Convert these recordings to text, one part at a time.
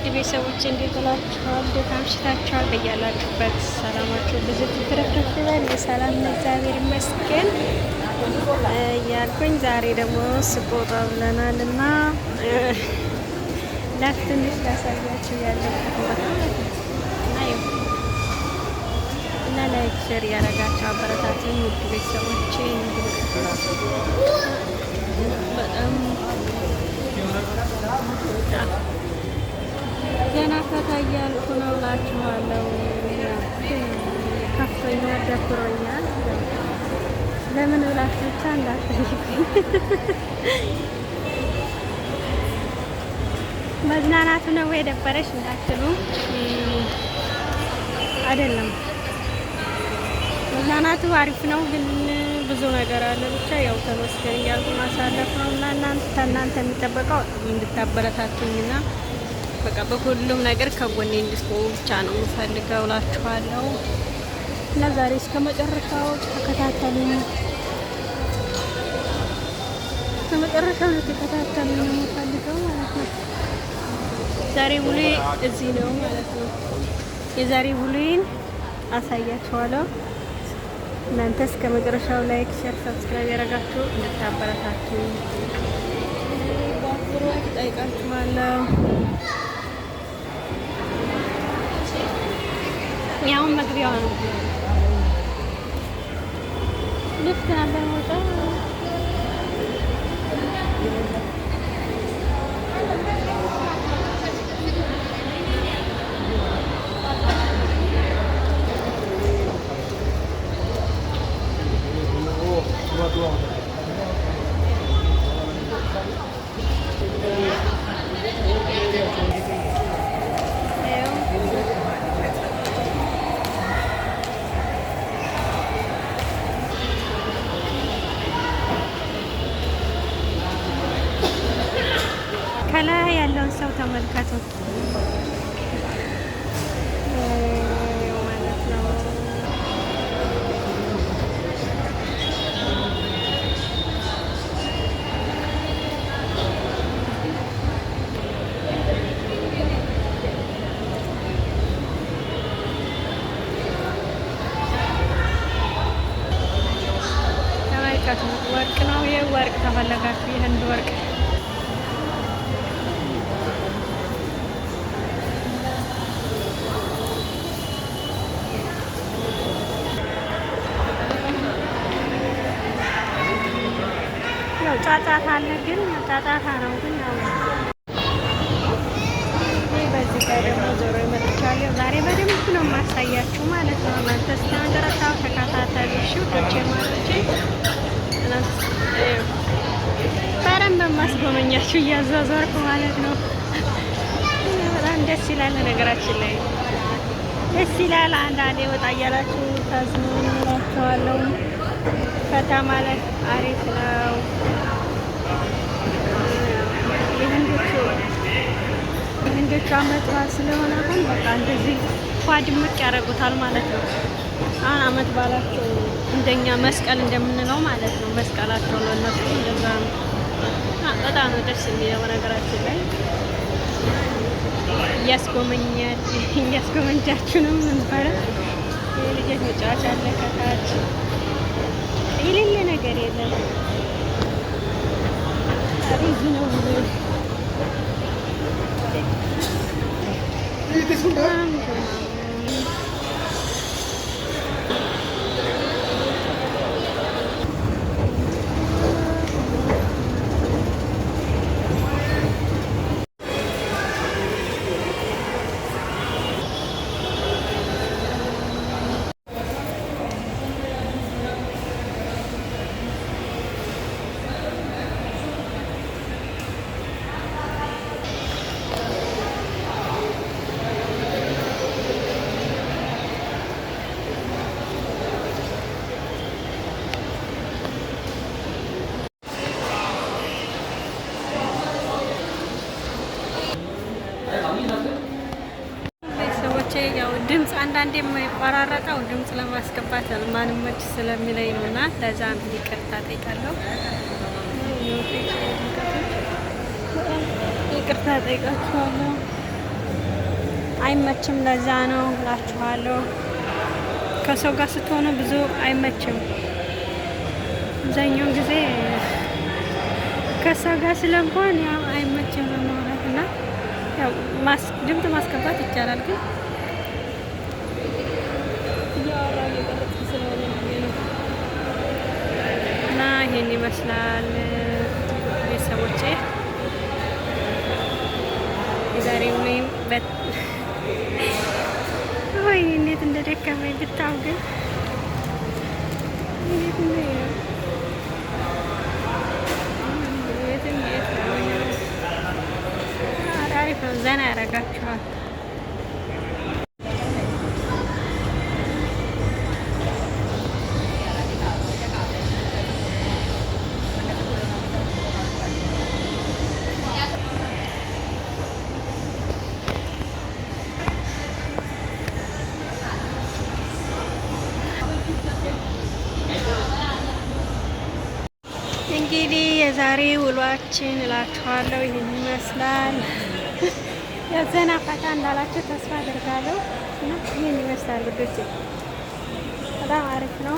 ውድ ቤተሰቦች እንዴት ውላችኋል? እንዴት አምሽታችኋል? በያላችሁበት ሰላማችሁ ብዙ ትትረፍረፍ ይበል። የሰላም እግዚአብሔር ይመስገን እያልኩኝ ዛሬ ደግሞ ስቆጣ ብለናል እና ትንሽ ላሳያችሁ ያለበት እና ላይክ ሼር ያደረጋችሁ አበረታቱኝ ውድ ቤተሰቦቼ። በጣም ገና ፈታ እያልኩ ነው እላችኋለሁ። ከፍቶኛል፣ ደብሮኛል። ለምን ብላችሁ ብቻ እንዳትጠይቁኝ። መዝናናቱ ነው ወይ ደበረሽ እንዳትሉ፣ አይደለም መዝናናቱ አሪፍ ነው፣ ግን ብዙ ነገር አለ። ብቻ ያው ተመስገን እያልኩ ማሳለፍ ነው እና እናንተ የሚጠበቀው እንድታበረታቱኝና በቃ በሁሉም ነገር ከጎኔ እንድትቆሙ ብቻ ነው የምፈልገው እላችኋለሁ። እና ዛሬ እስከ መጨረሻው ተከታተሉኝ፣ እስከ መጨረሻው ተከታተሉኝ ነው የምፈልገው ማለት ነው። ዛሬ ውሎዬ እዚህ ነው ማለት ነው። የዛሬ ውሎዬን አሳያችኋለሁ። እናንተ እስከ መጨረሻው ላይክ፣ ሼር፣ ሰብስክራይብ ያደረጋችሁ እንድታበረታቱኝ በአክብሮት እጠይቃችኋለሁ። ያው መግቢያው ነው። ልፍት ነበር ወጣ ከላይ ያለውን ሰው ተመልከቱ ማለት ነው። ተመልከቱ፣ ወርቅ ነው። ይሄ ወርቅ ተፈለጋችሁ የህንድ ወርቅ ጫጫታ አለ፣ ግን ጫጫታ ነው። ግን ያው በዚህ ጋር ደግሞ ዞሮ ይመጥቻለሁ። ዛሬ በደንብ ነው የማሳያችሁ ማለት ነው። እናንተ እስከ መጨረሻው ተከታተሉ። እሺ ውዶቼ ማለቼ በረም በማስጎመኛችሁ እያዟዟርኩ ማለት ነው። በጣም ደስ ይላል። ነገራችን ላይ ደስ ይላል። አንዳንዴ ወጣ እያላችሁ ታዝናኑላችኋለሁ። ፈታ ማለት አሪፍ ነው። የህንዶቹ አመት በዓል ስለሆነ አሁን በቃ እንደዚህ ፏ ድምቅ ያደርጉታል ማለት ነው። አሁን አመት በዓላቸው እንደኛ መስቀል እንደምንለው ማለት ነው። መስቀላቸው ነው እነሱ እንደዛ ነው። በጣም ነው ደስ የሚለው ነገራችን ላይ እያስጎመኛችሁ ነው ነበረ። የልጆች መጫወቻ አለ ከታች፣ የሌለ ነገር የለም። አሪፍ ነው። ያው ድምፅ አንዳንዴ የማይቆራረጠው ድምፅ ለማስገባት ማንመች ስለሚለኝ ነው እና ለዛ ይቅርታ ጠይቃለሁ። ይቅርታ ጠይቃችኋለሁ። አይመችም። ለዛ ነው እላችኋለሁ። ከሰው ጋር ስትሆኑ ብዙ አይመችም። አብዛኛውን ጊዜ ከሰው ጋር ስለሆን ያው አይመችም ማለት እና ያው ድምፅ ማስገባት ይቻላል፣ ግን እያወራሁ እየቀረጽኩ ስለሆነ ነው። እና ይሄን ይመስላል ቤተሰቦቼ የዛሬ ወይም ወይ እንዴት እንደደከመኝ ብታው ግን አሪፍ ነው። ዘና ያደርጋችኋል። እንግዲህ የዛሬ ውሏችን እላችኋለሁ ይህን ይመስላል። ያዘና ፈታ እንዳላችሁ ተስፋ አድርጋለሁ። ይህን ይመስላል ልጆች፣ በጣም አሪፍ ነው።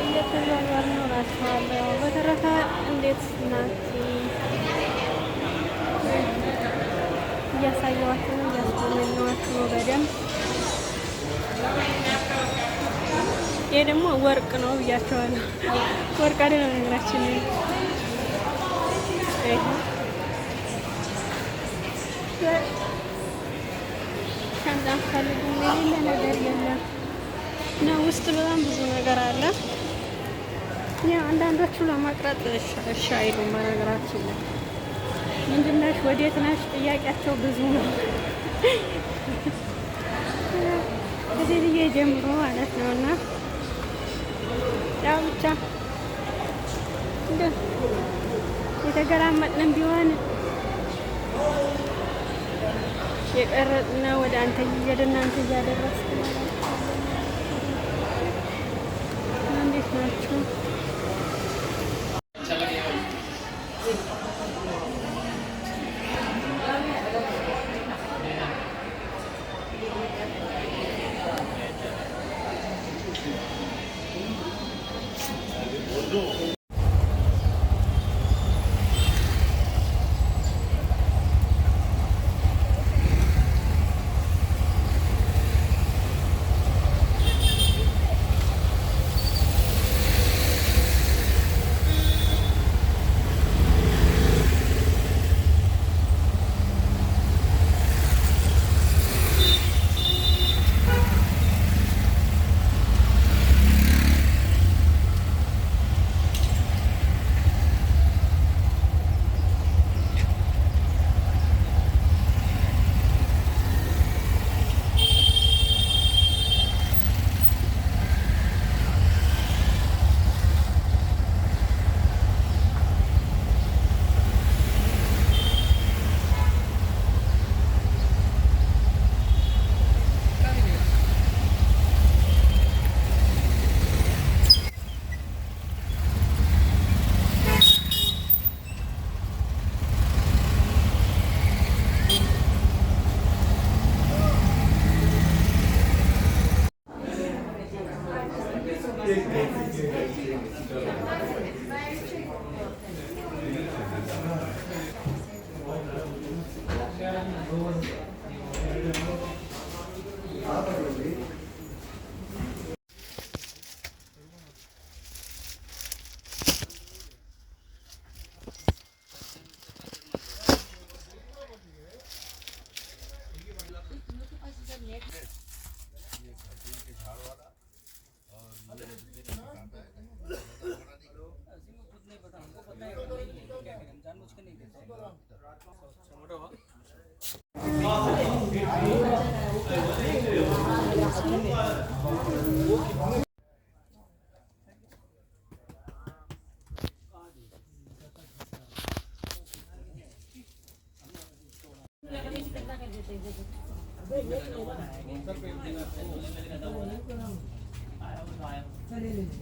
እየተዟዟር ነው እላችኋለሁ። በተረፈ እንዴት ናችሁ? እያሳየኋችሁ ነው፣ እያስጎመኘኋችሁ ነው በደንብ። ይሄ ደግሞ ወርቅ ነው ብያቸዋለሁ። ወርቅ አይደለም ነገራችን። ከዛም ፈልጉ የሌለ ነገር የለም እና ውስጥ በጣም ብዙ ነገር አለ። ያው አንዳንዶቹ ለማቅረጥ እሺ አይሉም። በነገራችን ላይ ምንድን ነሽ ወዴት ነሽ ጥያቄያቸው ብዙ ነው። ከዚህ ጀምሮ ማለት ነው እና ያው ብቻ እንደ የተገላመጥንም ቢሆን የቀረጥነ ወደ አንተ ወደ እናንተ እያደረስኩ ነው። እንዴት ናችሁ?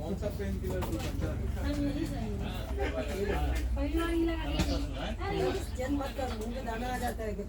कौन सा pain killer जन मत कर, मुंह में दाना आ जाता है के